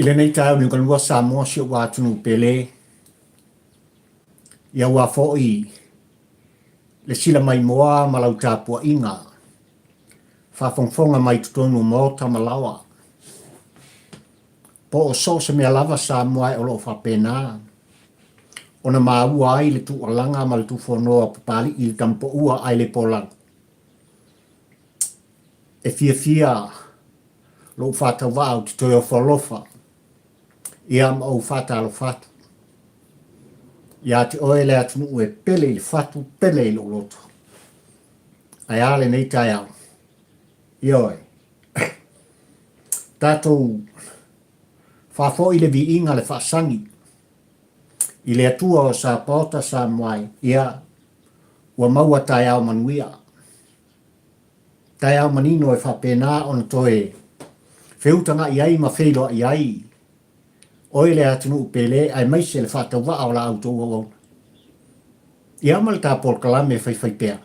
Ile nei tau ni kalua Samoa si wa tunu pele. Ia wa foi le sila mai moa malau tapua inga. Whawhongwhonga mai tutonu mo tamalawa. Po o so se mea lava Samoa e olo whapena. Ona maua ai le tu alanga ma le tu whonoa papali i le tampo ua ai le polang. E fia lo Faatau wau ti toi o whalofa. Ia ma o Faatau fatu. Ia te oe le atunu ue pele i fatu pele i lo loto. Ai ale nei tai au. Ioi. Tātou whafo i le vi inga le whaasangi. I le atua o sa pauta sa mwai. Ia ua maua tai au manuia. Tai au manino e whapena ona toe. Whiutanga i ai ma whilo i ai. Oi le atunu pele ai maise le Faatau wa o la auto o. Ia mal ta por kalame fai pea.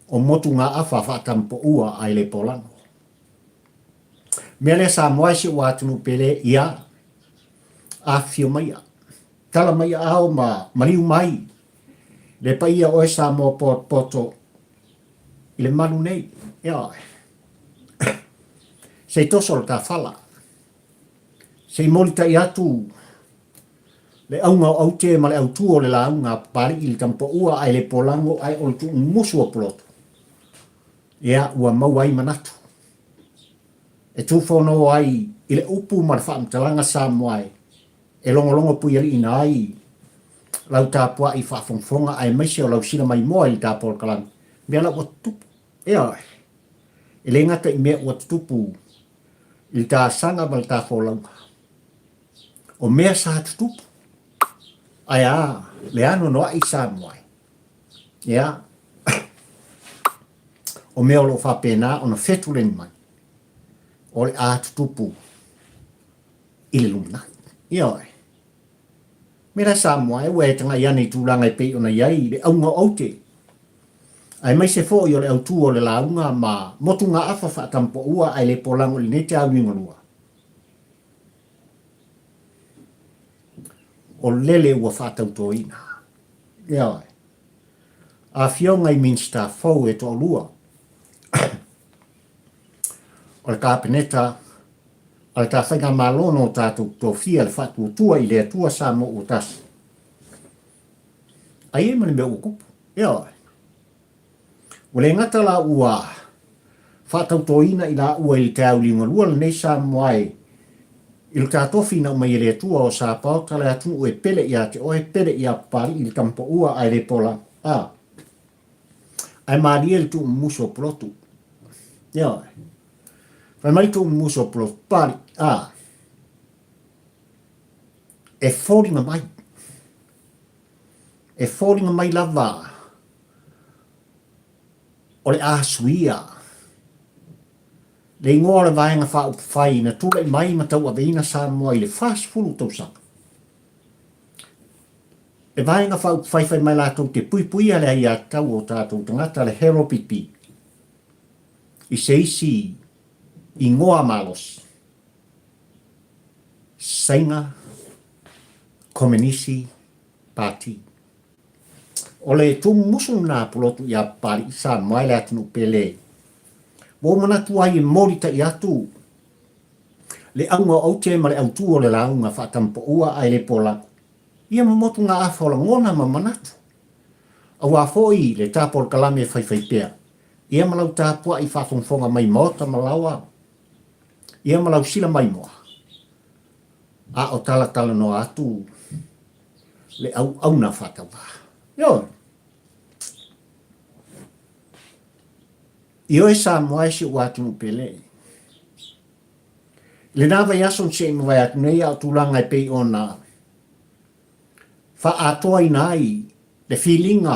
O motu nga afa whaatampo ua ai le polango. Mea le sa mwai si ua atunu pele ia a fio maia. Tala maia au ma mariu mai. Le pa ia oe sa mo poto i le manu nei. Ia. Se tosol ta fala. Se molita i atu le aunga au te ma le au tuo le launga pari i le tampo ua ai le polango ai o tu musu o poloto. Ia ua mau ai manatu. E tu whono ai i le upu ma le whaamtalanga sa moai. E longo pui ali ina ai. Lau tāpua i whaafongfonga ai maise o lau sila mai moa i le tāpol kalang. Mea la ua tupu. Ia. E le ngata i mea ua tupu. I le tā sanga ma le tā wholanga. O mea sa tutupu. Ai le ano noa i sa moai. Ia. O mea lo whapena o na whetuleni mai. O le a tutupu. I le lumna. Ia oi. Mera sa moai ue tanga iane i tūlanga i pei o na iai le aunga aute. Ai mai se fo i o le autu o le launga ma motunga afa whaatampo ua ai le polango le nete au ingonua. O lele ua Faatau-to ina. Ia oi. A fionga i Minisita Fou e to lua. O le kāpeneta, o le tāwhainga malono o tātou tō fia le whatu tua i le atua sa mo o tasi. Ai e mani mea ua kupu. Ia oi. O le ngata la ua Faatau-to ina i la ua i te au linga lua le nei sa moai. I le tātofi na umai le atua o sa pauta le atu ue pele ia te oe pele ia pari i le tampo ua ai le pola. Ai maria le tu muso plotu. Ia oi. Fai mai tu muso plotu pari. E fōringa mai. E fōringa mai lava. O le a suia. Le ingoa le vaenga wha upawhai na tula i mai matau a veina sa moa i le fast fulu tau saka. Le vaenga wha upawhai mai lātou te pui ale ai a tau o tātou tangata le HRPP. I se isi i ngoa malos. Saiga Komenisi Party. O le tumu musu nā pulotu i a pari sa mai le atinu pele. Wo mana tua i morita i atu. Le aunga au te ma le au tuo le launga whaatampo ua ai le pola. Ia mamotu ngā awhola ngona ma manatu. Au a foi le tāpol kalame whai pea. Ia malau tāpua i whafongfonga mai mota malawa. Ia malau sila mai moa. A o tala no atu. Le au na whatawa. Yo. Io e sa moai si watu pele. Le nawa yason se mwai atu nei au tūlanga i pei ona. Fa atoa i nai, le feelinga.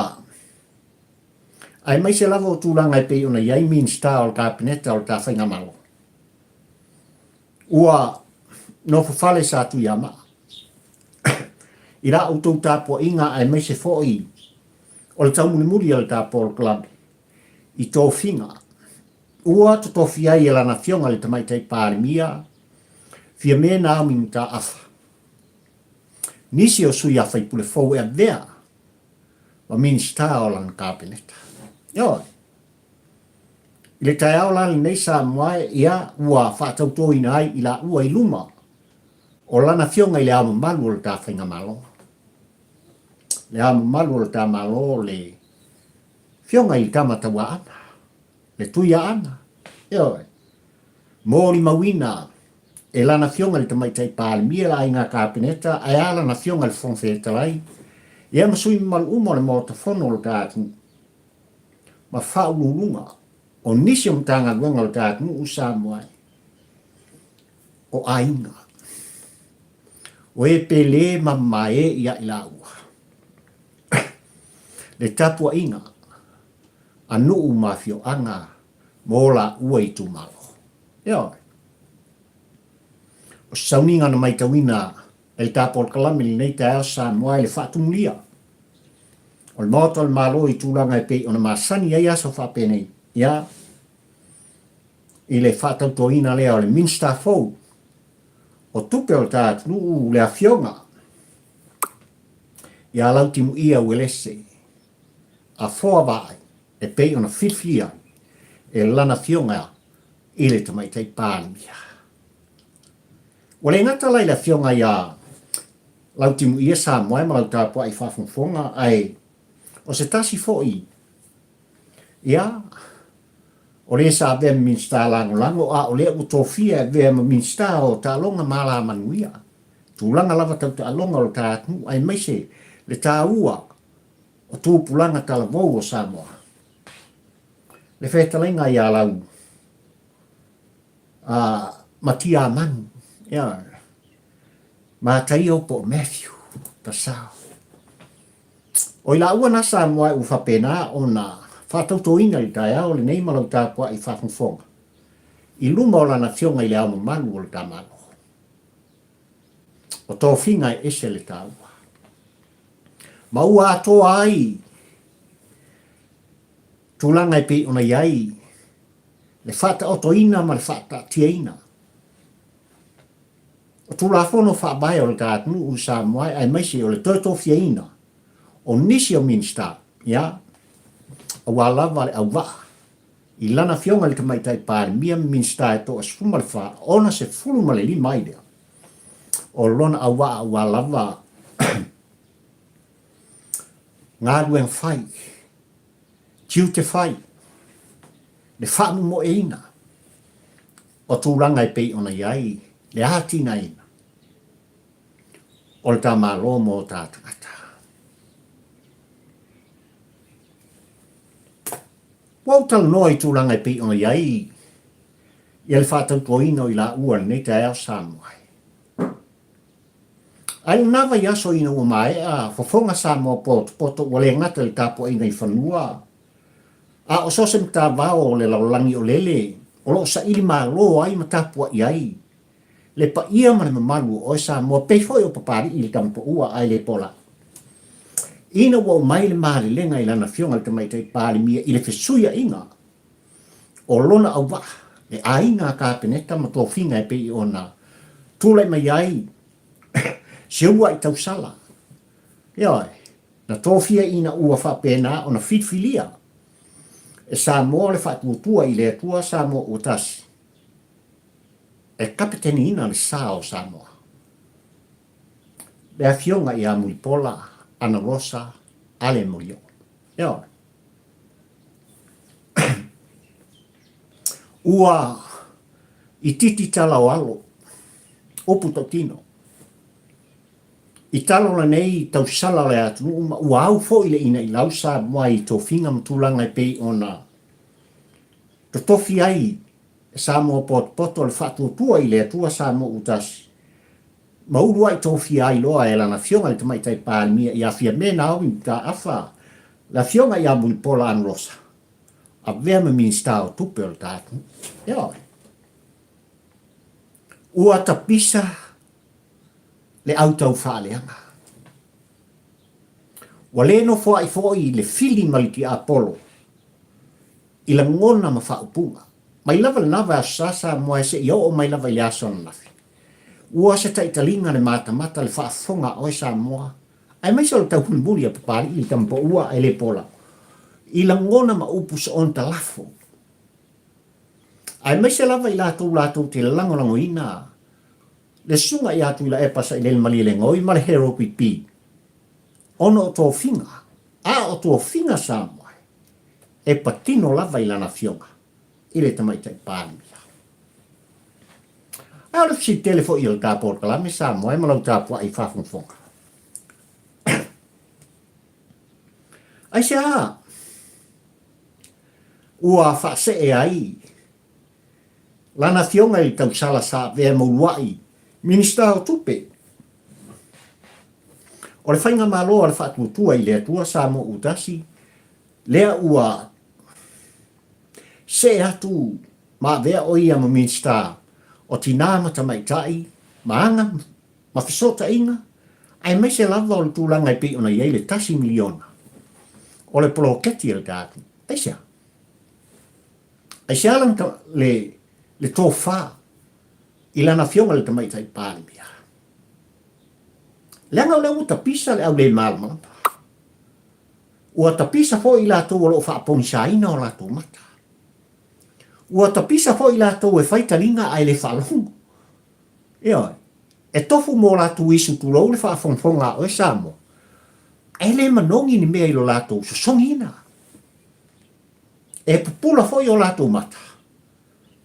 Ai mai se lava o tūlanga i pei ona iai Minisita o le kāpeneta o le tāwhainga malo. Ua no fufale sa tu yama. Ira autou tāpua inga ai mai se foi. O le taumuli o le tāpua o club. I tō whinga. Ua to tofi ai e lana fionga le tamaitai pārimia. Fia me na au min ta afa. Nisi o suia fai pule fau e vea. Wa minista o lan kabineta. Yo. Ile tai au lan nei sa moai ia ua Faatau-to ina ai ila ua iluma. O lana fionga ile amu malu o le ta whainga malo. Le amu malu o le ta malo le fionga i tamata wa ana. Le tuia ana. Yo. Mōri mawina e lana fionga le tamaitai pāle mia la inga kabineta ai ala na fionga le fonfeta lai. Ia masui mal umo le mota fono le tātu. Ma whaululunga. O nisi o mtanga gonga le tātu usa moai. O ainga. O e pele ma mae ia ila ua. Le tapua inga. Anu umafio anga. Mola ua i tu malo. Ia. O sauninga na mai tawina el tapol kalamili nei ta elsa moai le whaatumulia. O le moto le malo i tūlanga e pei o na masani ai aso whapenei. Ia. I le Faatau-to ina lea o le Minisita Fou. O tupe o tātu nuu le a fionga. Ia lautimu ia uelese. A foa vai e pei o na whiwhia e lana fionga i le tamaitai pālimia. O le ngata lai la fionga ia lautimu ia sa moe ma lau tāpua i whawhungfonga ai o se tasi fo'i. Ia o le sa vea minsta lango a o le utofia vea minsta o ta longa mala manuia. Tūlanga lava tau ta longa o tātu ai maise le tā ua o tūpulanga tala vau o Samoa. Le whetalenga ia lau matia manu. Ia. Ma tai o po Matthew. Pasau. O ila ua na Samoa u whapena o na Faatau-to ina i tai au le nei malau tāpua i whawhungfonga. I luma o lana fionga i le au manu o le tamano. O tō whinga e ese le tāua. Ma ua atoa ai. Tūlanga i pi ona iai. Le Faatau-to ina ma le Faatau-tia ina. O tūlafono whaabai o le tātunu u Samoa ai maisi o le tōtofia ina. O nisi o minsta. Ia. O walawa le au waa. I lana fionga le tamaitai pāri mia minsta e to as fuma le wha. Ona se fuluma le lima idea. O lona au waa au walawa. Ngāduen whai. Tiu te whai. Le whaamu mo e ina. O tūranga e pei ona iai. Le ātina ina. O le tā mālo mo tātangata. Wau tal noi tūlanga i pi ona iai. Ia le Faatau-to ina i la ua nei ta eo Samoa. Ai nawa i aso ina ua mai a fofonga Samoa poto wale ngata le tāpua ina i whanua. A o sosem tā vao le laulangi o lele. O lo sa ili maa lo ai ma tāpua iai. Le pa ia mana mamalu o Samoa peifoi o papari ili tampo ua ai le pola. Ina wau mai le maari lenga i lana fionga le tamaitai pāli mia i le fesuia inga. O lona au waa, le ainga ka peneta ma tō whinga e pei ona. Tūlai mai ai, se ua i tau sala. Ioi, na tō whia ina ua whapena ona whitwhilia. E Samoa le whatuatua i le atua Samoa o tasi. E kapiteni ina le sao Samoa. Le a fionga i a muipola. Ana rosa ale morio. Ia. Ua i titi tala o alo. Opu tino. I talo la nei tau sala le atu. Ua au fo ile ina i lausa mua i tō whinga mtulanga i pei ona. To tofi ai. Samoa poto le whatuatua i le atua Samoa utasi. Maurua i tōwhi ai loa e lana fionga le tamaitai pālimia i a fia mena au i ta awha. La fionga i a mui pola anrosa. A vea me minsta o tupe o le tātu. Ioi. Ua tapisa le autau whaaleanga. Wa le no fo i le fili maliki a polo. I la ngona ma whaupunga. Mai lava le nawa a sasa moa se i o mai lava i asona nafi. ua se taitalinga le mata le whaafonga o e Samoa. Ai mai se o tau hulmuri a papari i tampo ua ai le pola. I langona ma upu sa on ta lafo. Ai mai se lava i lātou te langolango ina. Le sunga i atu i la epasa i le mali le ngoi ma le HRPP. Ono o tō finga. A o tō finga Samoa. E patino lava i lana fionga. I le tamaitai pāmi. Ai ole si telefo i o tāpō kalame Samoa, e malau tāpua i whawhungwhonga. Ai se a, ua whaase e ai, lana fionga i tau sala sa vea mauruai, Minista o tupe. O le whainga malo le whaatutua i lea tua Samoa utasi, lea ua se atu ma vea o ia ma Minista o tina matamaitai, maanga, mawhisota inga, ai mai se lava o le tūlanga i pe ona iei le tasi miliona. O le poloketi e le tātu. Aisia. Aisia lang le tō whā i lana fionga le tamaitai pālimia. Leanga o le uta pisa le au le mālamata. Ua ta pisa fo i lātou o lo whaaponi sa ina o lātou mata. Ua ta pisa fo i lātou e whaitalinga ai le whaalongo. Ioi, e tofu mō lātou isu tūrou le whaafongfonga o e Samoa. E le manongi ni mea i lo lātou so songina. E pupula fo i o lātou mata.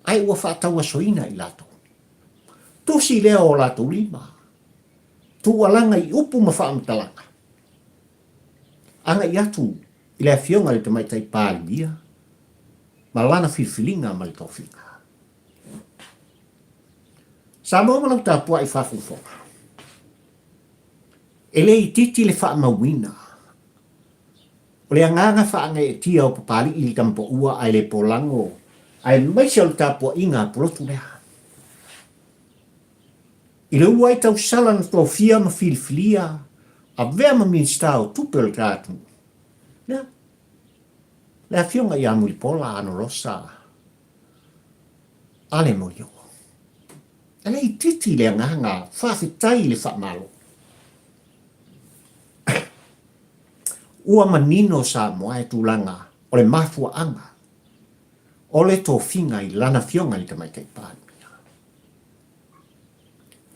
Ai ua whaataua soina i lātou. Tusi lea o lātou lima. Tualanga i upu ma whaamtalanga. Anga i atu i lea fionga le tamaitai pālimia. Malana filfilinga ma le tōwhinga. Samoa malau tāpua i whawhungwhonga. E le i titi le whaamawina. O le anganga whaanga e tia o papali i li tampo ua ai le polango. Ai maise o le tāpua inga polotu lea. I le ua i tau salana tō fia ma filfilia. A vea ma Minista o tupe o le tātu. Lea. Lea fionga i amuli pola ano rosa. Ale mo yo. Ele i titi le nganga whawhitai le whamalo. Ua manino Samoa e tūlanga o le mafua anga. O le tō whinga i lana fionga i tamaitai pāmia.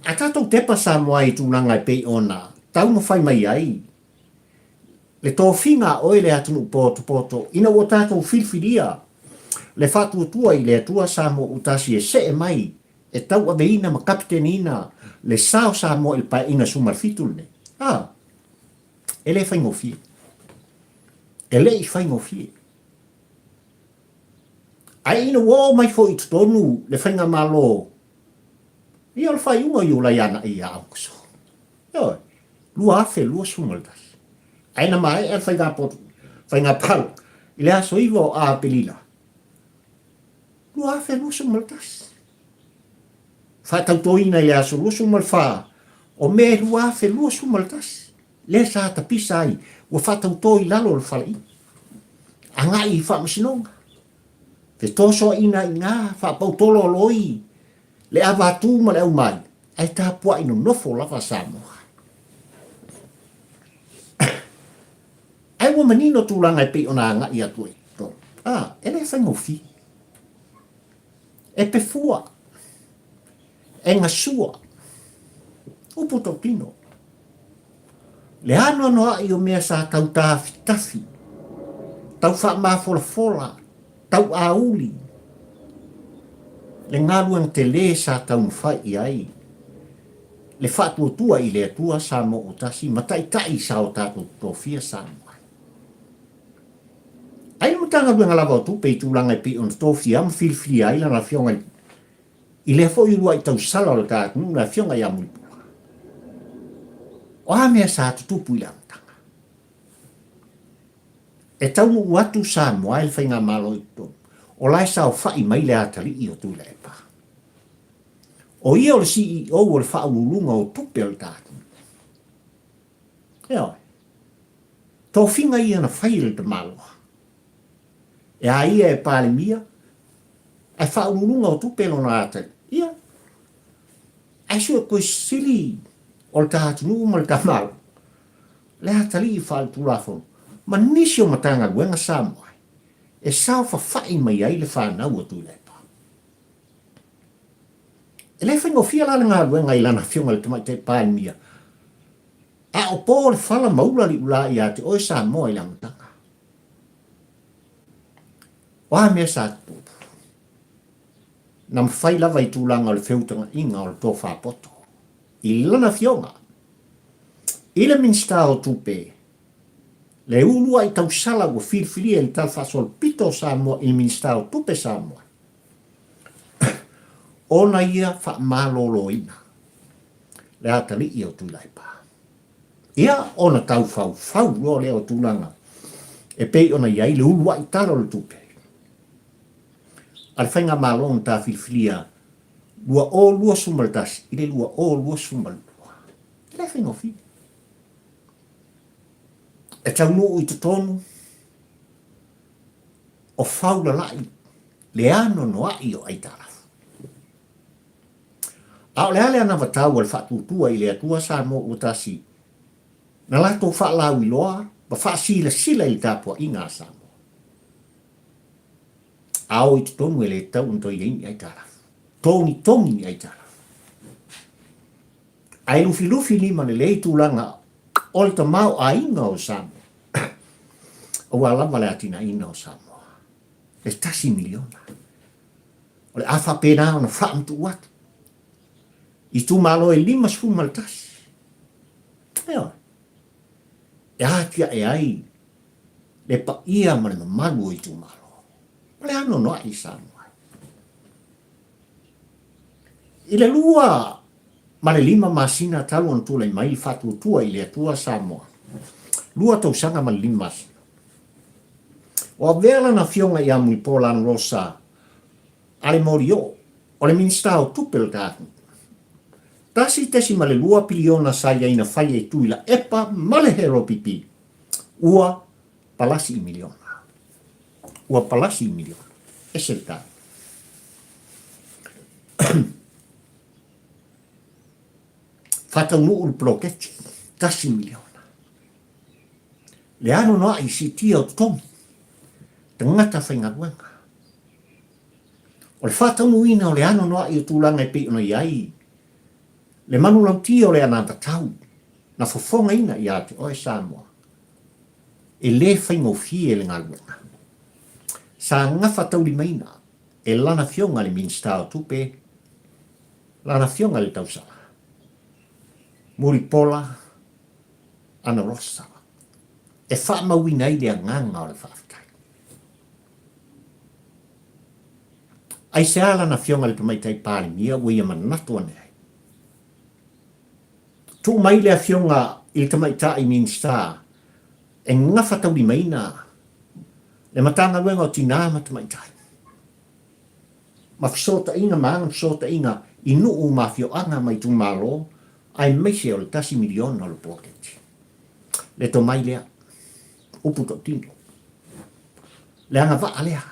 A tātou tepa Samoa i tūlanga i pei ona, tau mo whai mai ai. Le tō whinga oe le atunu poto, ina o tātou filfilia. Le whatuatua i le atua Samoa utasi e se e mai, e tau aveina ma kapitenina, le sao Samoa il pai ina sumarfitulne. Ele whaingofie. Ele i whaingofie. Ai ina wō mai fo i tutonu, le whainga malo. I al whaiunga i ula iana i a aukuso. Ioi, lua afe, lua sumaldas. Aina mai e whainga pau. I le aso iwo a pelila. Lua afe, lua sumaldas. Whaitautoina i le aso lua sumalfa. O me lua afe, lua sumaldas. Le sa tapisa ai, ua whatautoi lalo le whalai. Anga i whamasinonga. Te toso ina i ngā, whapautolo loi. Le avatu ma le au mai. Ai tā pua ino nofo lava Samoa. Ai ua manino tūlanga i pe ona anga i atu e. Ele whaingofi. E pefua. E ngasua. Upu tau pino. Le ano noa i o mea sa tau tafi. Tau wha maa fola. Tau auli. Le ngaluang te le sa tau mwhai i ai. Le whatuatua i le atua Samoa utasi, matai sa o tātou tōwhia Samoa. Ai mutanga luenga lava o tupe i tūlanga i pi on tōwhia, mawhilwhia ai lana fionga i le fo i rua i tau sala o le tātou, la fionga i amui. O a mea sa tutupu i lamtanga. E tau mu atu Samoa il whainga malo i tō. O lai sa o whai mai le atali i o tū le epa. O ia o le CEO o le whaululunga o tupe o le tātu. Eo. Tō whinga ia na whaile te maloa. E a ia e pāle mia. Ai whaululunga o tupe o na atali. Ia. ai sua koe sili o le tātunu ma le tamalo. Le hatali I whaal tūlafon. Ma nisi o matanga luenga Samoa. E sao whawhai mai ai le whanau o tūlai pa. E le whaingo fia lana ngā luenga I lana fionga le tamai te pāi mia. A o pō le whala maula li ula I ate oi Samoa I langatanga. Wā mea sa tūpu. Na mwhai lava I tūlanga o le whiutanga inga o le tō whapoto. I lana fionga. I le minsta o tūpe. Le ulua I tausala ua whirwhiria I tal whasol pito Samoa I minsta o tūpe Samoa. Ona ia wha malolo ina. Le atali I o tūlai pa. Ia ona tau whau lo le o tūlanga. E pei ona iai le ulua I talo le tūpe. Al whainga malon tā whirwhiria lua o lua sumaltas. I le lua o lua sumalua. Le whaingo whiri. E tau nuu I tonu o whaula lai le ano noa I o aitara. A o le ale ana watau al whatutua I le atua Samoa utasi. Na lato whalau I loa, ba whaasila sila I tāpua I ngā Samoa. A o I tonu e le tau unto I ini aitara. Tongi aitara. Ai lufi lima le lei tūlanga o le tamau a inga o Samoa. O alama le atina ina o Samoa. Le tasi miliona. O le awha pēnā o na whaamtu watu. I tū malo e 5 maltasi. Eo. E atia e ai. Le pa ia ma le mamalu I tū malo. Le ano noa I Samoa. I le lua ma le 5 masina talu on tūlai mai whatu tua I le atua Samoa. Lua tau sanga ma le 5 masina. O vela na fionga I amu I Polan Rosa. Ale mori o le minsta o tupel tātu. Tasi tesi ma le 2 piliona saia ina whaia I tuila epa ma le HRPP. Ua palasi I miliona. Ua palasi I miliona. E se tātu. Faatau nuu le ploketi. Tasi miliona. Le ano noa I si tia o tomu. Ngata whainga ruanga. O le whātau nuina o le ano noa I o tūlanga e pe ona iai. Le manu lau tia o le ananta tau. Na fofonga ina I ate o e Samoa. E le whaingo fie le ngā ruanga. Sa ngā whātau li maina. E lana fionga le minsta o tupe. Lana fionga le tausala. Muri pola. Ana rosa. E wha mawina I le nganga o le whaafitai. Ai se ala na fionga le tamaitai pāli mia ua ia manatu ane ai. Tu mai le fionga I le tamaitai minsta e ngā whatau li maina le matanga luenga o tina ma tamaitai. Ma fisota inga maanga fisota inga I nuu ma fioanga mai tu malo ai meise o le tasi miliona o le poketi. Le to mai lea upu to tino. Le anga vaa lea.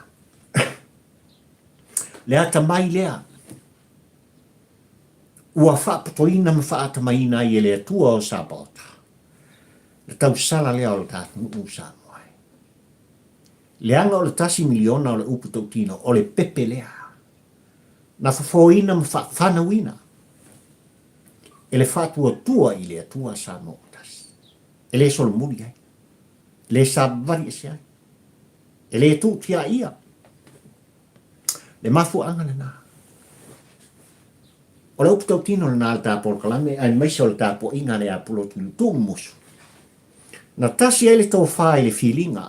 Le ata mai lea. Ua whaapatoina ma whaatamaina I le atua o Sabota. Le tau sala lea o le tātu nuu Samoa. Le anga o le tasi miliona o le upu tautino o le pepe lea. Na whafoina ma whanawina. E le whaatua tua I le atua Samoa. E le solo muri ai. Le savari e se ai. E le tūtia ia. Le mafu anga le nā. O le uputau tino le nā le tāpol kalame, ai maisa o le tāpo inga le apulo tulu tū musu. Na tasi ai le tau whae le whilinga.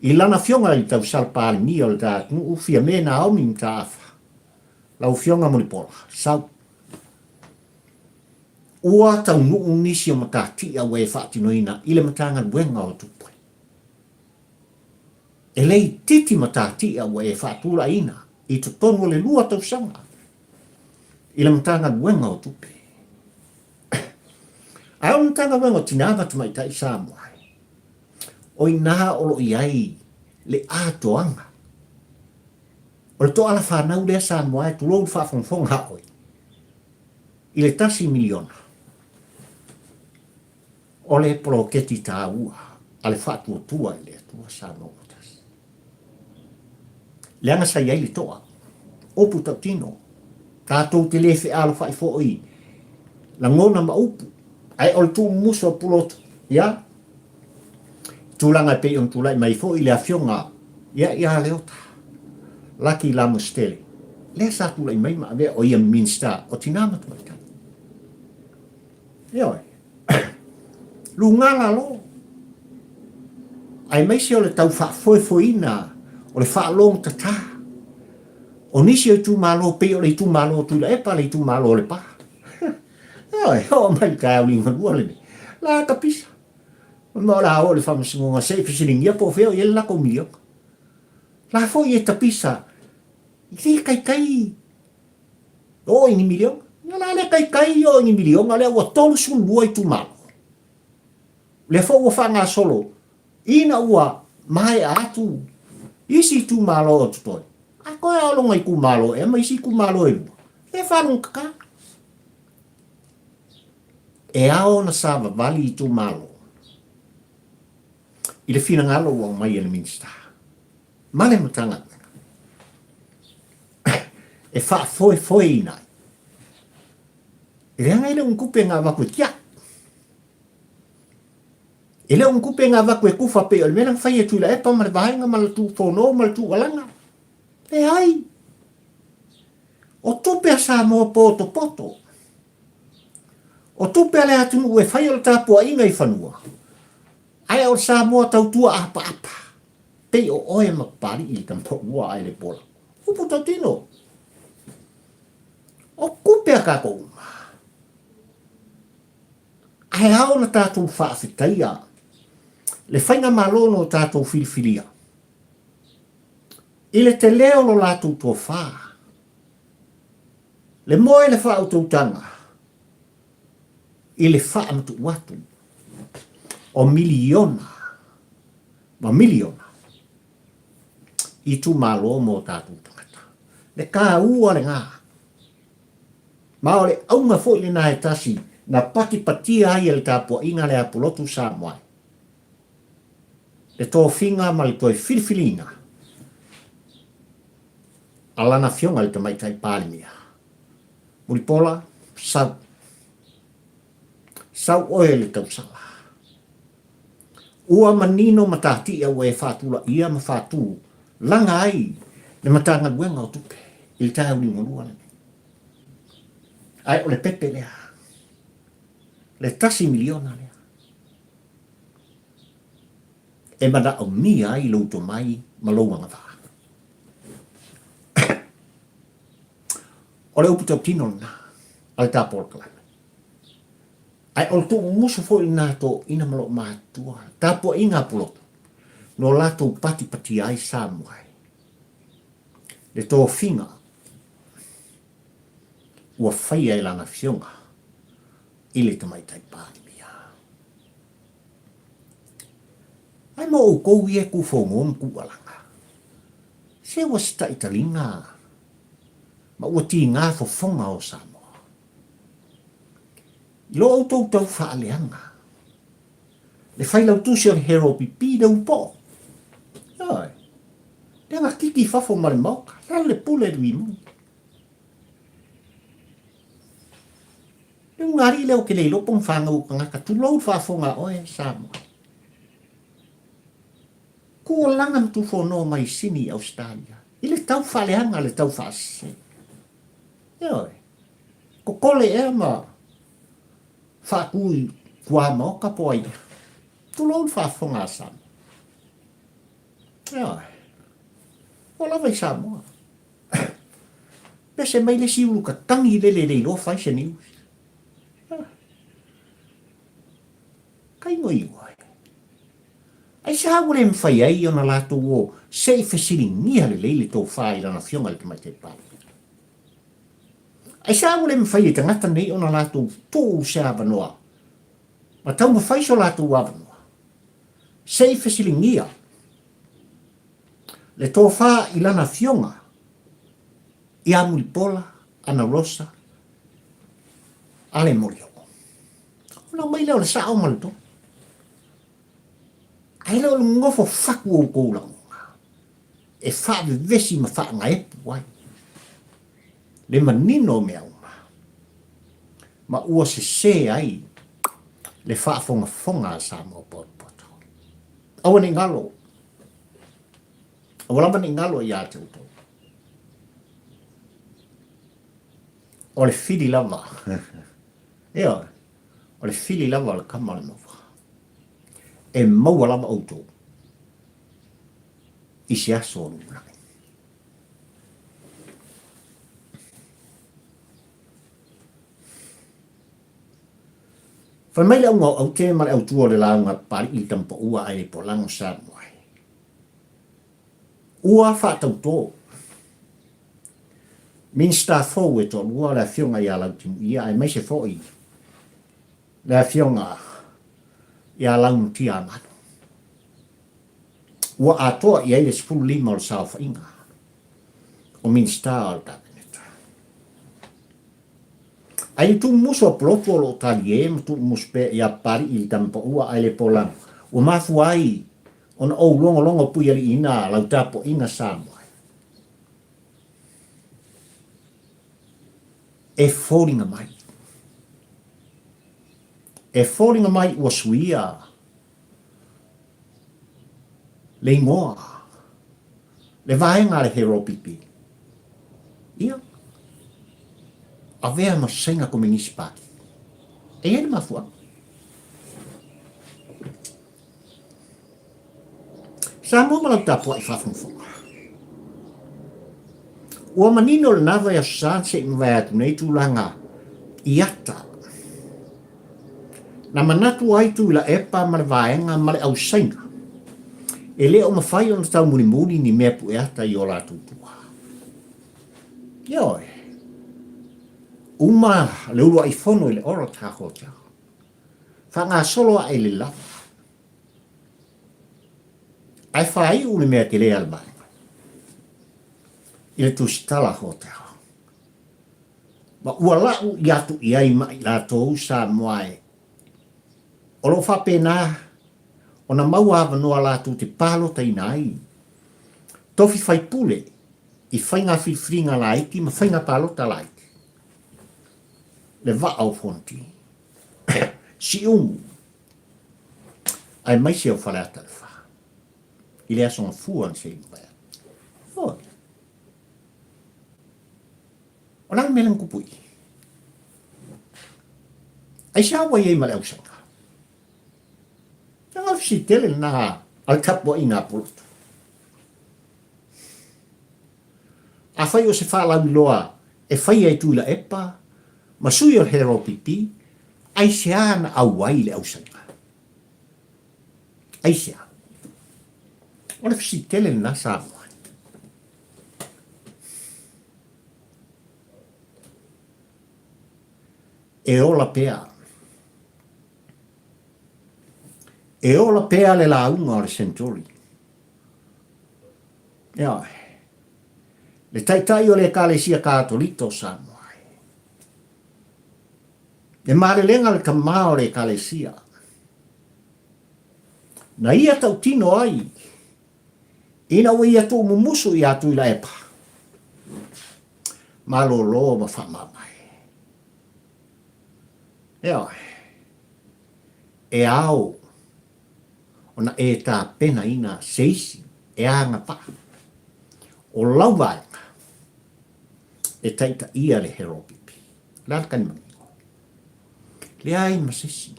I lana fionga I tau salpāli ni o le tātu, ufia me na aumi mta afa. Lau fionga muli pola, sau. Ua tau nuu nisi o matati a wei whaatinoina, I le matanga luenga o tupu. E lei titi matati a wei whaatula ina, I to tonu le lua tau sanga. I le matanga luenga o tupe. A o matanga luenga o tinanga tumaita I Samoa. O I nā olo I ai le atoanga. O le to ala whanau lea Samoa e tulou whafonfonga oi. I le tasi miliona. O le proketi tā ua. A le whātua tua i le atua sa mōtas. Le anga sa iai le toa. Opu tau tino. Tātou te lefe alo whai fōi. La ngona maupu. Ai ol tu muso pulotu. Ya. Tūlanga pe on tūlai mai fōi le awhionga. Ya leota. Laki la mustele. Le sa tūlai mai ma ave o ia minsta. O tinama tu mai tai. Ioi. Lungala lo. Ai mai se o le tau whaafoefoina. O le whaalong tata. O nisi o tu malo pe o le tu malo tu la epa le tu malo le pa. Ai, o mai ka o linga lua le. La kapisa. Ma la o le whamasingonga se fisiringia po feo i la komio. La fo i e tapisa. I kai. O ingi milion. La le kai o ingi milion. Ale o tolu sun lua i tu malo. Le fo o whanga solo. Ina ua mai atu. Isi tu malo o tutoi. A koe alonga i ku malo e ma isi ku malo e lua. E whanung kaka. E ao na sava vali i tu malo. I le whina ngalo o mai e le minsta. Male matanga. E wha foe inai. E reanga ele un kupe ngā waku tia. Ele un kupe ngā waku e kufa pe o le mena whai e tuila e pa mare vahenga mala tu whono mala tu walanga. E ai. O tupe a sa moa poto. O tupe ale atunu e whai o le tāpua inga i whanua. Ai o sa moa tautua apa. Pei o oe makpari i tampo ua ai le pola. Upu tau tino. O kupe a kako uma. Ai hao na tātou whaafitaia. Le whainga malono o tātou filifilia. I le te leo lo lātou tō whā. Le moe le wha o tautanga. I le wha amatu watu. O miliona. Ma miliona. I tu malo mo tātou tangata. Le kā ua le ngā. Ma o le aunga fo i le nā e tasi. Na pati patia ai le tāpua inga le apolotu sa moai. Le tō whinga ma le toi filifilina. Alana fionga le tamaitai pālimia. Muripola, sau. Sau oe le tausala. Ua manino matati a ue whātula ia ma whātū. Langa ai, le matanga luenga o tupe. Il tae uni ngolua le. Ai o le pepe lea. Le tasi miliona lea. E mana au mia ai louto mai malouanga wha. O le upu tau tino na, ale tā porkalana. Ai o le tō musu fo i nā tō ina malo mātua. Tā po inga puloto. No lātou pati ai sāmuai. Le tō whinga. Ua whai ai lana fionga. I le tamaitai pālimia. Ai mo o kou i e ku whongon ku alanga. Se wa sta italinga. Ma ua ti ngā whonga o Samoa. I lo au tau whaaleanga. Le whailau tusi o le HRPP dau po. Ai. Le ngā kiki whafo mare mauka. Lale pule rui mu. Le ngari leo ke le lopong whangau ka ngaka tulou whafonga oe Samoa. Kua langam tu whono mai sini Australia. I le tau whaaleanga le tau whaase. Ioi. Ko kole e ma whaakui kua mauka po aina. Tulou whafonga Samoa. Ioi. O lawai Samoa. Pese mai le siulu ka tangi le lo whai se nius. Kai ngoi wai. Ai sa ure mwhai ai o na lato o sei whesiri ngia le leile tō whai rana fionga le tamai te pāli. Ai sa ure mwhai e tangata nei o na lato tō se avanoa. Ma tau mwhai so lato avanoa. Sei whesiri ngia. Le tō whā i lana fionga. I amuri pola, ana rosa. ale mori o. Ona mai leo le sa o malto. Ai leo le ngofo faku o koula. E fa vesi ma fa ngai wai. Le manino mea uma. Ma ua se ai. Le fa fonga sa mo poto. Awa ni ngalo. Awa lama ni ngalo ia te uto. O le fili lava. Ea. O le fili lava le kamale mawa. E maua lava auto. Isi aso o nuna. Fa mai le unga au te male au tua le launga pari i tampa ua ai po lango sa moai. Ua Faatau-to Minisita Fou e to ua le fionga ia lau timu ia ai mai se foi. Le fionga ia lau tia manu. Ua atoa ia ile 15 o sa fa inga. O minisita o kabineta. Ai tu muso ploto lo taliem tu muspe ia pari il tampa ua ai le polang. O mafu ai on o longo pu ali ina lau tapo inga samo. E foliga mai. E foliga mai ua suia. Le ingoa. Le vaenga le HRPP. Ia. A vea ma Saiga Komenisi Party. E ele mafua. Sa mo malau tapo ai fafonfonga. Ua manino le nava ya sanse invaya tu nei tulanga. Iata. Na manatu ai tu la epa ma le vaenga ma le au Saiga. E lea o mawhai ona tau muni ni mea pu eata i o la tutua. Ioi. Uma le ulu ai fono i le oro tako tia. Fa ngā solo ai le lava. Ai whai ule mea te lea alba. I le tusitala ho tia. Ma ua lau i atu i ai mai la tou sa moae. O lo whapena o na maua avanoa lātou te palo ta inai. Tofi whai pule, i whainga whiwhiringa laiki, ma whainga palo ta laiki. Le wa au fonti. Si umu. Ai mai se o whaleata le wha. I le asonga fuan se i mwea. Oi. O nang melang kupui. Ai sa wa iei male au sanga. Nga fisi tele na al kapo i ngā pulutu. A whai o se whala loa e whai ai tūla epa, ma sui o HRPP, ai se ana au ai le au sanga. Ai se ana. O le fisi tele na sa moa. E ola pea. E ola pea le launga o le Centauri. Ia. Le taitai o le kalesia katolito sa moai. E marelenga le kamao le kalesia. Na ia tau tino ai. Ina ua ia tō mumusu i atu i la epa. Malolo ma whamamai. Ia. E au. Ona e tā pena ina seisi e anga pa. O lau vaenga. E taita ia le HRPP. Lalkani mangingo. Le ai masesi.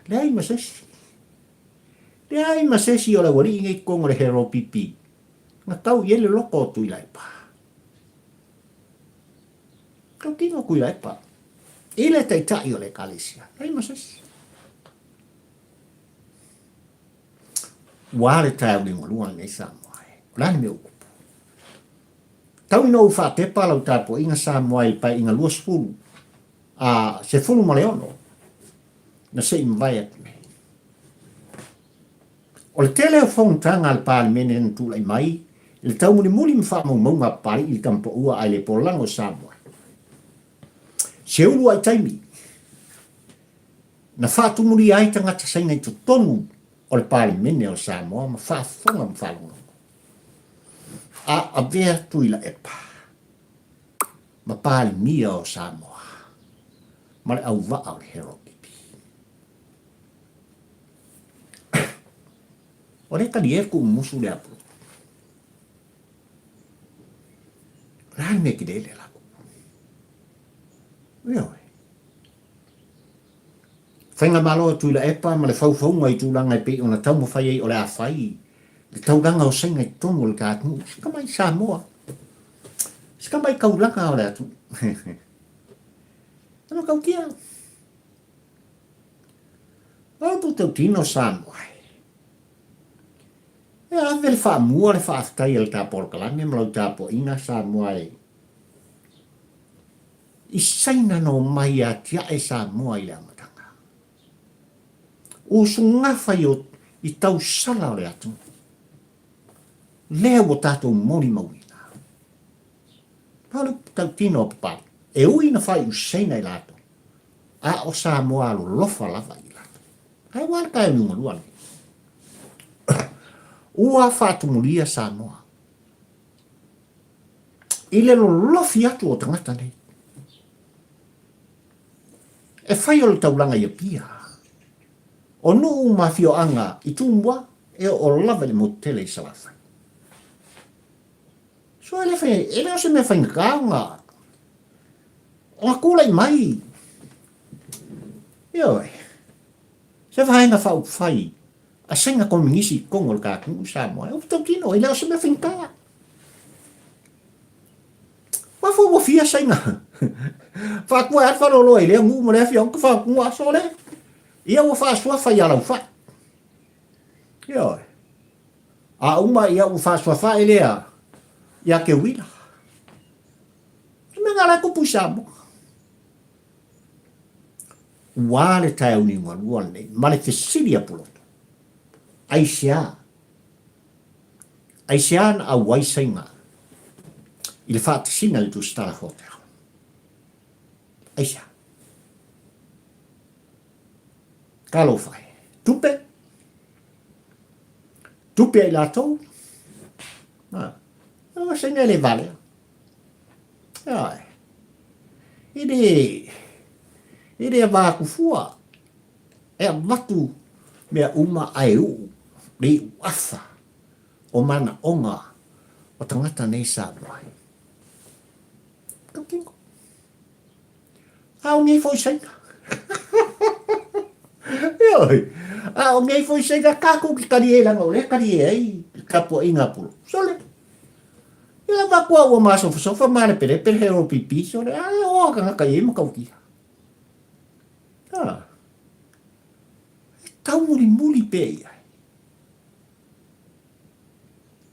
Le ai masesi. Le ai masesi o la wari ingai kongo le HRPP. Nga tau iele loko o tui laipa. Kau kingo kui laipa. Ile taita i o le kalesia. Le ai masesi. Wale tau ni ngolua nei Samoai. Lani me ukupu. Tau ino ufa te pala utapo inga Samoai pa inga luas fulu. Se fulu maleono. Na se imvai atu me. O le tele o whongtanga al pāle mene na tūlai mai. Le tau muni muli mwha maunga pari i kampo ua ai le polango Samoai. Se ulu ai taimi. Na whātumuri ai tangata sainga i tu tonu o le pāle mene o Samoa, ma whāwhonga ma whālunga. A vea tuila epa. Ma pāle mia o Samoa. Ma le au waa o le HRPP. O le kani e ku musu le apu. Rai me ki dele la. Oi. Whainga malo tuila epa ma le whauwhaunga i tūlanga i pe o na tau mo whai o le a whai. Le tauranga o senga i tonu o le kātunu. Sika mai Samoa. Sika mai kaulanga o le atu. Ano kau kia. Au tu tau tino Samoa. E a vele wha mua le wha aftai le tāporo kalane ma lau tāpo ina Samoa e. I saina no mai a tia e Samoa i le amatanga. O sunga whai o i tau sala o le atu. Lea o tātou mori mauina. Palu tau tino o papari. E ui na whai useina i lato. A o Samoa alo lofa lava i lato. Ai wala kai nunga luane. Ua whātumuria Samoa. I le lo lofi atu o tangata nei. E whai o le taulanga i a pia. O nuu mawhio anga i tūmua e o lava le motele i salawhai. So ele o se me whainga kaunga. O a kula i mai. Ioi. Se whainga whau whai. A Saiga Komenisi Kongo le kākungu Samoa. O tau tino, ele o se me whainga kaunga. Wafo mo fia Saiga. Whakua at whanolo i lea ngu mo lea whionka whakua aso le. Ia o whaasua whai alau wha. Ioi. A uma ia o whaasua whai lea. Ia ke wina. Me ngala ko pusamo. Wale tai uni ngwa nei. Male fesilia puloto. Aisia. Aisia na a waisainga. Il fat sina le tu stara hotel. Aisia. Kalo fai. Tupe. Tupe ai lato. Ah. No se ne le vale. Ai. Ide va ku fua. E watu mea uma ai u. Rei uafa. O mana onga. O tangata nei sa mai. Kakingo. Au ngai foi Saiga. Ioi. Au ngai foi Saiga kaku ki kari e langa ole kari e ai. Kapo inga pulo. Sole. Ila makua ua masofa mare pere HRPP sore. Ai o ka ngaka i ma kauki. Ah. Tau muli pe ia.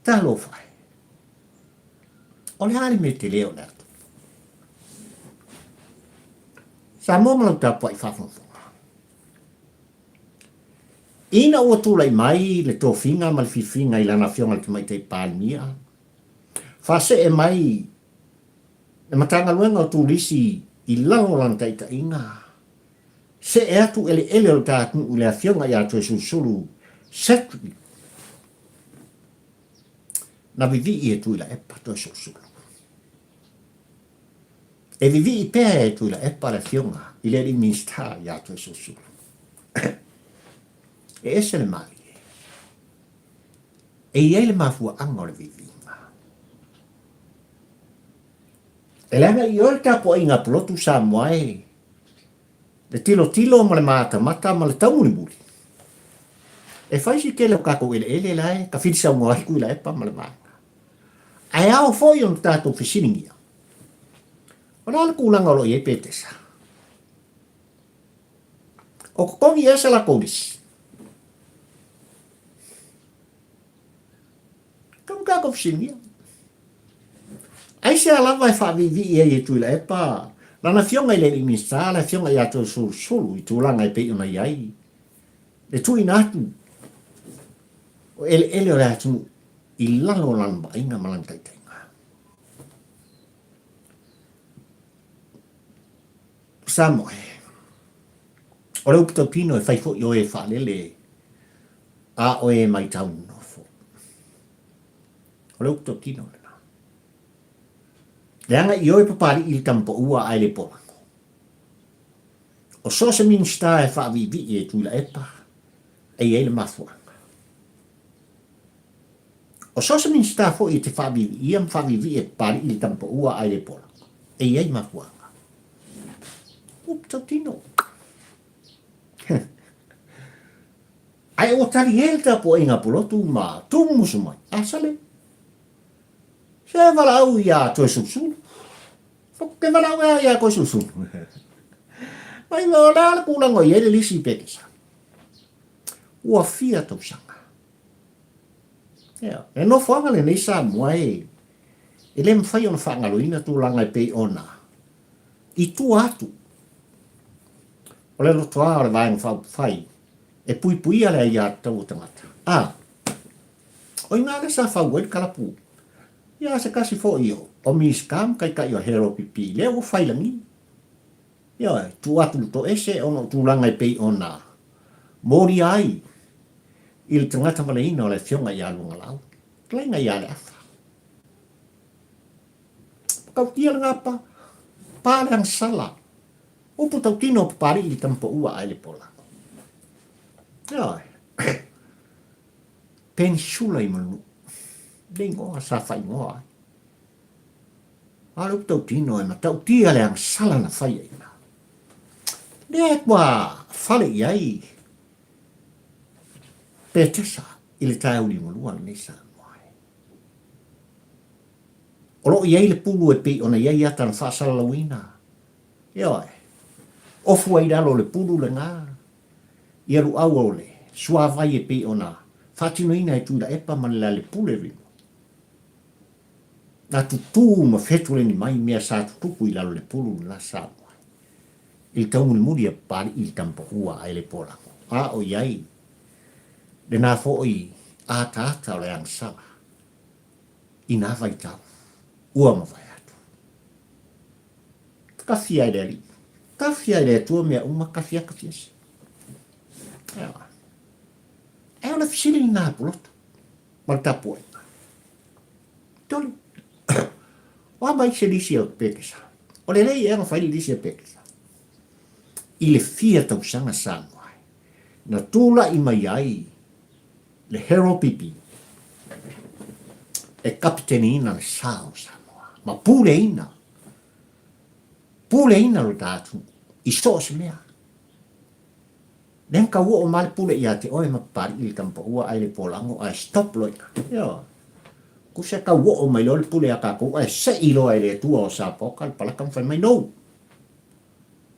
Talo fai. Ole hari me te leo na. Samoa malau tapu ai whafonfonga. Ina ua tūlai mai le tō whinga ma le whiwhinga i lana whionga le mai tei pālmia. Whase e mai e matanga luenga o tūlisi i lango lan taita inga. Se e atu ele o tātunu u lea whionga i atu e susuru setri. Na vivi i e tuila e pato e susuru. E vivi i pēa e tuila e para whionga i le ri minsta i atu e susuru. E ese le mai. E i ele mafua anga o le vivi. E langa i oi tapo inga plotu Samoa e. Le tilo ma le mata ma le taumuri. E faisi ke le kako ele lae, ka fitisa unga ai kuila e pa ma le mata. Ai ao foi on tato fisiningia. Ona ala kulanga lo i e petesa. O kokongi esa la kodisi. Kam kako fisiningia. Ai se alava e whavivi i e tuila e pa. Lana whionga i le ni misa, la whionga i ato sulu i tūlanga i pei ona iai. Le tui natu. O ele o le atu i lalo lamba inga malantaitenga. Samoa. O rau pito pino e whaifo i o e whalele a o e mai tau nofo. O rau pito pino le na. Leanga i o e papari il tampo ua ai le polango. O so se minsta e whaavivi e tuila epa e i le mafuanga. O so se minsta fo i te whaavivi i am whaavivi e pari il tampo ua ai le polango e i mafuanga. O pito pino. Ai o tari helta po inga pulotu ma tumu musumai. Asale. Se walau ia to susulu. Fokke walau ia ko susulu. Mai mo la kulango ye le lisi pekisa. Ua fia to sanga. Ya, e no fanga le nei sa moai. E le mfai ona whangaloina tu langa pe ona. I tu atu. O le lotoa o le vaeng whai. E pui ala ia tau tangata. O inga le sa whauel kalapu. Ia se kasi fo iyo. O mi skam kai kai o HRPP. Le o whailangi. Ia, tu atu to ese ono tu langa pei ona. Mori ai. Il tangata malaina o le fionga ia lunga lau. Klainga ia le afa. Kau tia ngapa. Pale ang sala. Upu tau tino pari i tampo ua ai le pola. Ia. Pensula i manu. Dengo a sa fai ngoa. Alu tau tino e matau tia le ang sala na fai ai na. Lea kua fale iai. Petesa ili tai uli mulua ni sa moai. Olo iai le pulu e pe ona iai ata na whaasala lawina. Ia e. Ofu ai dalo le pulu le ngā. Ia lu au ole. Sua vai e pe ona. Whatino ina e tuida epa manila le pule rino. Na tutu ma fetule ni mai mea sa tutupu i lalo le pulu na sa moai. Il taunu le muri e pari il tampo ua ai le polango. A o iai. Le nā fo i a tata o le ang sala. I nā vai tau. Ua ma vai atu. Kawhia i le ali. Kawhia i le tua mea uma kawhia si. Ewa. E o le fisili i nā puloto. Mal tapu e. Tolu. O mai se lisi o pekesa. O le lei e nga whai lisi o pekesa. I le fia tau sanga sāmoai. Na tūla i mai ai. Le HRPP. E kapiteni ina le sao Samoa. Ma pule ina. Pule ina lo tātu. I so se mea. Nen ka ua o male pule ia te oe mapari ili tampa ua ai le polango ai stop loina. Ia. Ku se ka ua o mai lo le pule a kako ai se ilo ai le tua o sa poka le palakam fai mai nou.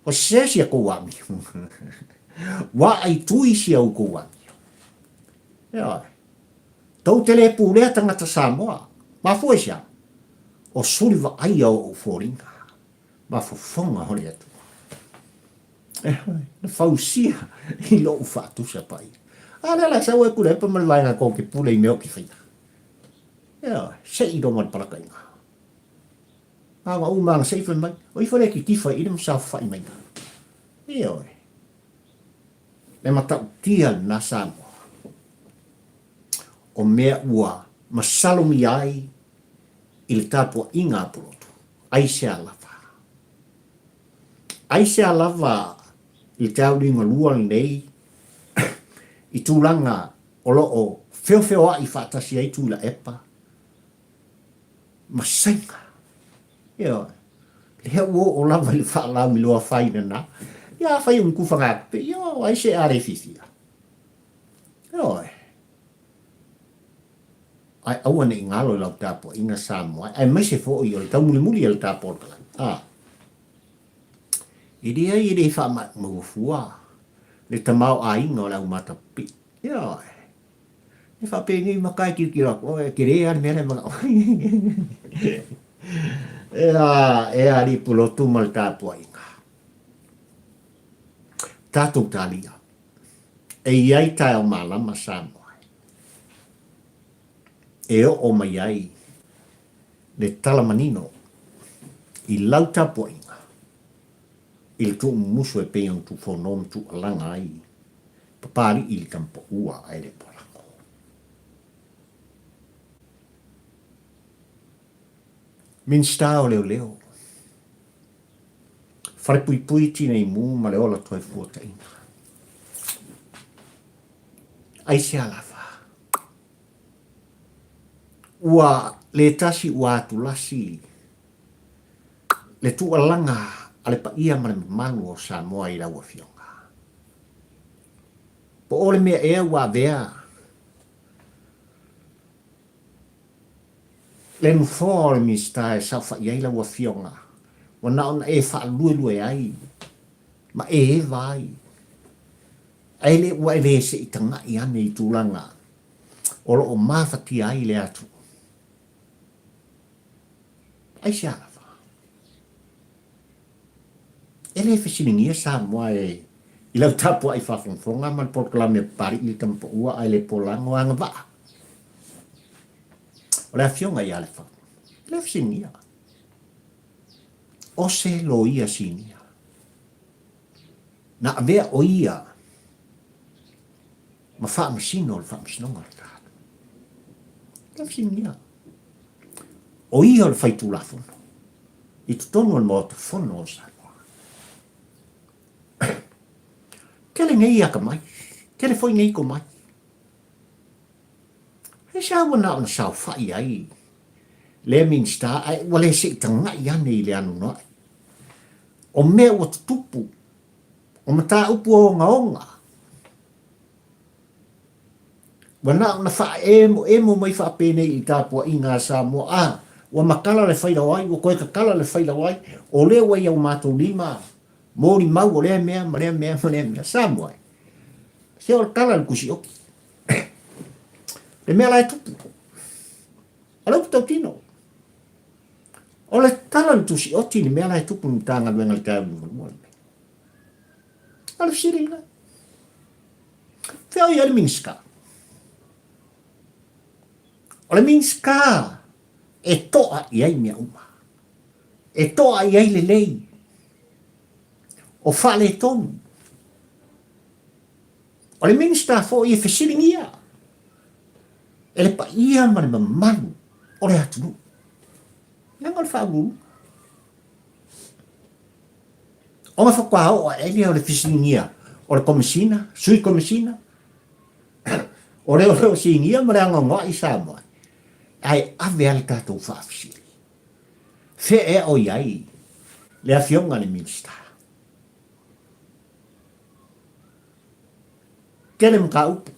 O se si a ko wami. Wa ai tui si au ko wami. Ia. Tau te le pule a tangata Samoa. Ma fue sia. O suliva ai au o fōringa. Ma fofonga hori atu. Na fausia i lo ufatu sa pai. Ala la sa we kule pa malvainga ko ke pule i meo ki fina. Ia, se i do man palaka inga. Anga umang se ifa mai. O ifa le ki tifa i dem sa fai mai. Ia oi. Le matau tia na Samoa. O mea ua masalomi ai i le tapua inga apolotu. Ai se alava. Ai se alava i tau ringa lua nei i tūlanga o loo feo a i whaatasi ai tūla epa. Masainga. Ia. Le hea o lava i whaalau mi loa whaina na. Ia whai kufanga pe. Ia ai se are fifia. Ia. Ai awane i ngalo lau tapo inga Samoa. Ai mai se fo i o le tau muli o le tapo. Idi ai idi wha mawufua. Le tamau a inga o lau matapi. Ia. E wha pengi makai kira ko. E kire an mene mga. E ari pulotu mal tapo inga. Tatou talia. E iai tai o malama Samoa. E o mai ai le talamanino i lau tapo inga. il tu musu e pe tu fonom tu alanga ai papari il campo ua ai le polako min sta o leo fare pui tina i mu ma le ola toi fuota ina ai se alafa ua le tasi ua tu lasi le tu alanga ale pa ia ma le manu o Samoa i laua fionga po ole mea ea ua vea le nufoa o le mista e saufa ia i laua fionga wana ona e fa lue ai ma e vai ai le ua ele se i tanga i ane i tūlanga o lo o mawhati ai le atu ai se alafa ele fesiningia sa moa e i lau tapu ai whawhongwhonga man porklame pari i tampo ua ai le polango anga waa o le afionga i ale wha le fesiningia o se lo ia sinia na avea o ia ma wha masino le wha masinonga le tātu le fesiningia o ia le whaitu lafono i tutonu al moa fono o sa kele ngei aka mai, kele foi ngei ko mai. He sa wana ona sao fai ai, le minsta ai, wale se tanga i ane i le anu noa. O mea o tupu, o mata upu o onga. Wana ona faa emo mai faa pene i tāpua i ngā Samoa, wa makala le whaida wai, wa koe ka kala le whaida wai, o le wai au mātou lima, mori mau o lea mea, ma lea mea, Samoa. Se o kala le kusi oki. Le mea lai tupu. A lau tau tino. O le kala le tusi oti, le mea lai tupu ni tanga luenga le kāu ni mua. A le siri la. Feo i ale minska. O le minska e toa i ai mea uma. E toa i ai le lei. O whale tonu. O le minsta fo i e whesiringia. E le pa ia mani manu o le atunu. Nanga le whaaguru. O ma whakua o elia o le whesiringia. O le komisina, sui komisina. O le o singia ma le angonga i Samoa. Ai ave ale tātou whaafisiri. Fe e o iai. Le awhionga le minsta. Kele mka upu.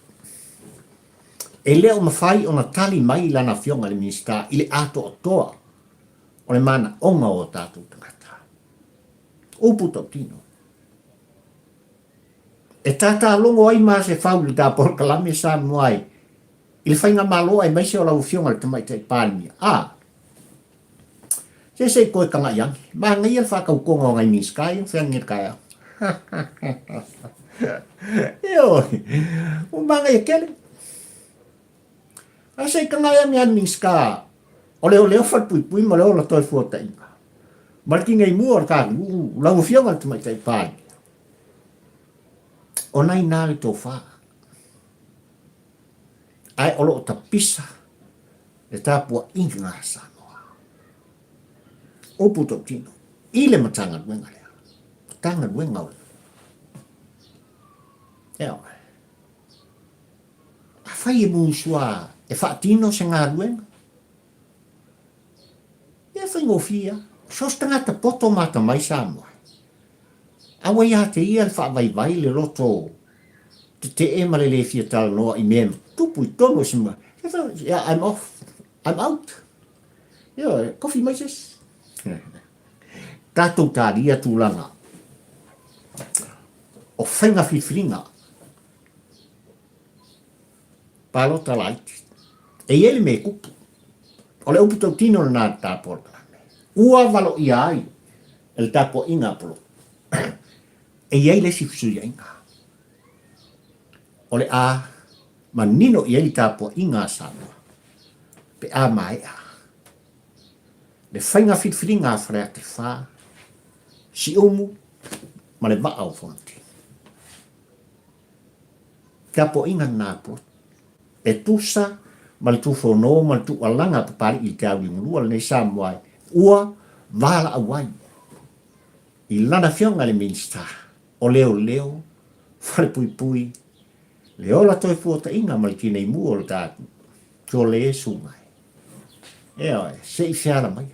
E leo mawhai o na tali mai lana fionga le minsta i le ato o toa o le mana onga o tātou tangata. Upu tau tino. E tata longo ai maa se whau le tā porkalame sa muai i le whainga maloa e maise o lau fionga le tamai tai pānia. Se koe kanga iangi. Maa ngai al whakau konga o ngai minskai o whiangir kaya. O manga e kele. A sei ka ngai ami ani ska. O leo fat pui ma leo la toi fuata inga. Marki ngai mua ka la ufia ma tu mai tai pai. O nai nai to fa. Ai olo ta pisa. E tapua inga Samoa. O puto tino. Ile matanga wenga lea. Tanga wenga ole. Eo. A fai e musua e whaatino se ngā ruenga. E whai ngofia. Sos tangata poto mata mai Samoa. Awa ia te ia le whaavai le roto. Te male le fia tala noa i mea tupu i tono sima. Yeah, I'm off. I'm out. Yeah, coffee maises. Tātou tā ria tūlanga. O whainga whiwhiringa. Palota laiti. E ele me kupu. O le upu tau tino na tāpora. Ua valo i ai. El tāpo inga polo. E iei le si fusuia inga. O le a manino i ai tāpo inga Samoa. Pe a mai a. Le whainga whiwhiringa wharea te wha. Si umu. ma le va au fonti ka po inga na po e tusa ma le tufo no ma le tu alanga pa pali I ka wi ngulu le Samoa ua vala awai I lana fionga le minsta o leo fale pui le ola toi fuota inga ma le kinei mu o le tātu to le sungai se I fiala mai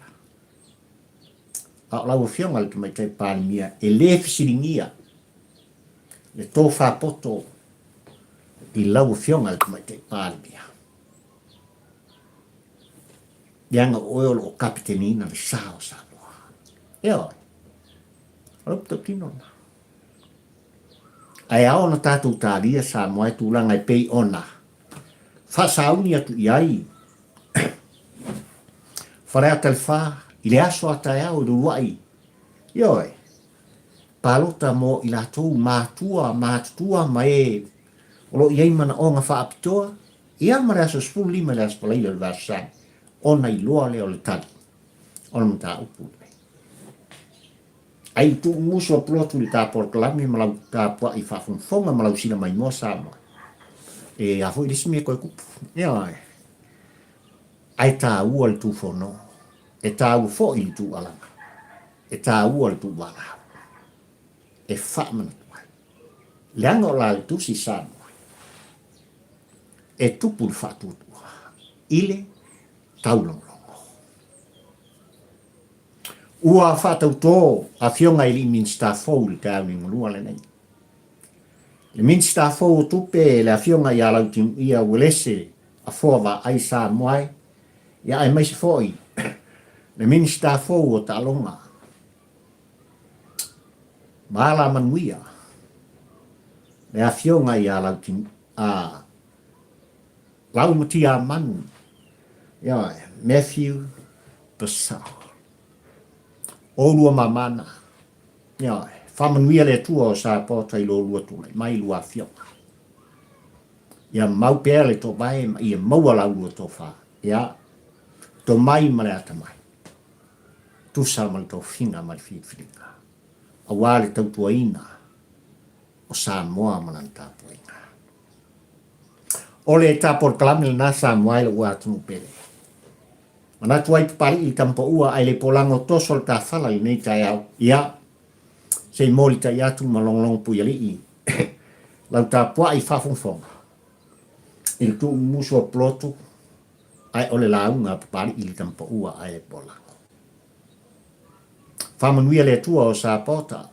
a lau fionga le mai tai pali mia e le fisiringia le tō whapoto I lau fionga le mai tai pali mia Yanga oil o kapitenina le sao Samoa Rupto kinona. Ai aona tātou tāria Samoa e tūlanga I pei ona. Whasauni atu iai. Wharea talwha, I le aso atai au ruai. Ioi. Palota mo I lātou mātua mai Olo iai mana o ngā whaapitoa. Ia mare aso spuli me le aso palai le vasai. Ona I loa le o le tali. Ona mta upu. Ai tu muso plotu le tāpor kalami malau tāpua I whafunfonga malau sina mai mo Samoa. E a hoi lisi mea koe kupu. Ai tā ua le tu whono. E tā ua fo I tu alanga. E tā ua le tu wala. E whaamana tuai. Leanga o la le tu si Samoa. E tupu le whaatutua. Ile taulongo. Ua Faatau-to a fionga I Minisita Fou le kāwini ngulua le nei. Le Minisita Fou tupe le a fionga I alautim ia welese a foa ai Samoa ia ai maisi foi. Le Minisita Fou o talonga. Mala manuia. Le a fionga I alautim a lau matia manu. Ia Matthew Passau. Olua mamana. Ia, whamanuia le tua o sa pota I lo lua tūlai, mai lua fionga. Ia mau pēr le tō vai, ia maua lau lua tō wha. Ia, tō mai ma le ata mai. Tusa ma le tō whinga ma le whiwhiringa. A wā le tautua ina, o Samoa ma le tāpua ina. O le tāpor kalami le nā Samoa le ua tunu pere. Mana tuai pari I tampo ua ai le polango toso le tāwhala I nei tai au. Ia, se moli tai atu malonglong pui ali I. Lau tāpua I whafunfonga. I tu musua plotu ai ole launga pari I tampo ua ai le polango. Whamanuia le tua o sa pota.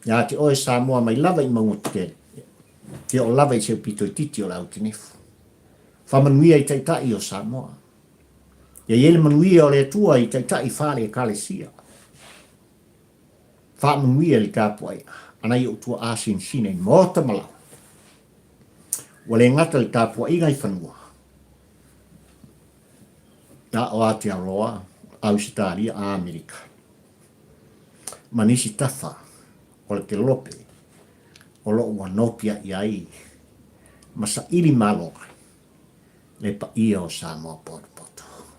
Ia te oe Samoa mai lava I maungotukele. Te o lava I se pito I titi o lau tinefu. Whamanuia I taitai o Samoa. Ia yele manuia o le tua I taitai whare e kalesia. Wha manuia li kāpua ia. Ana I o tua asin sine I mota malau. Wale ngata li kāpua inga I whanua. Na o Aotearoa, Ausitaria a Amerika. Manisi tafa o le te lope. O lo ua nopia I ai. Masa ili maloka. Le pa ia o Samoa poto.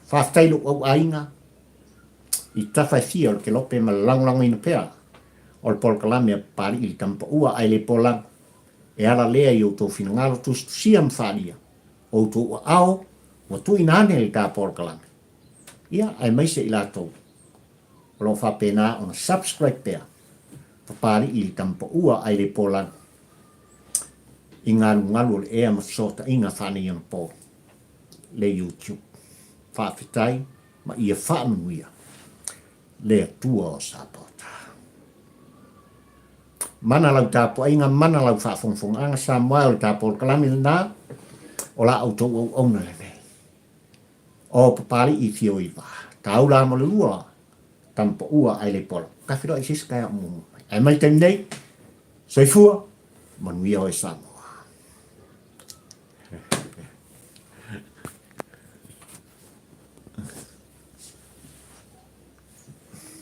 Whaaftailu au ainga I tawhai fia o ke lope ma langlango ina pēr o le polkalame pari I tampa ua ai le polang e ala lea I o tō whinangalo tustu siam wharia o tō ua ao wa tu inane le tā polkalame ia ai maise I lātou o lo whapena o na subscribe pēr papari I tampa ua ai le polang I ngalu le ea masota inga whani yon po le YouTube whaafitai, ma ia whaamanuia, le tua o Sapota. Mana lau tāpua inga, mana lau whaafongfonga Samoa o le tāpua o kalami nā, o la auto o ona le nei. O papari I fio I wā. Tau la mo le lua, tampa ua ai le polo. Kawhiro I siska ya mumu. Ai mai tem nei, soifua, manuia o Samoa.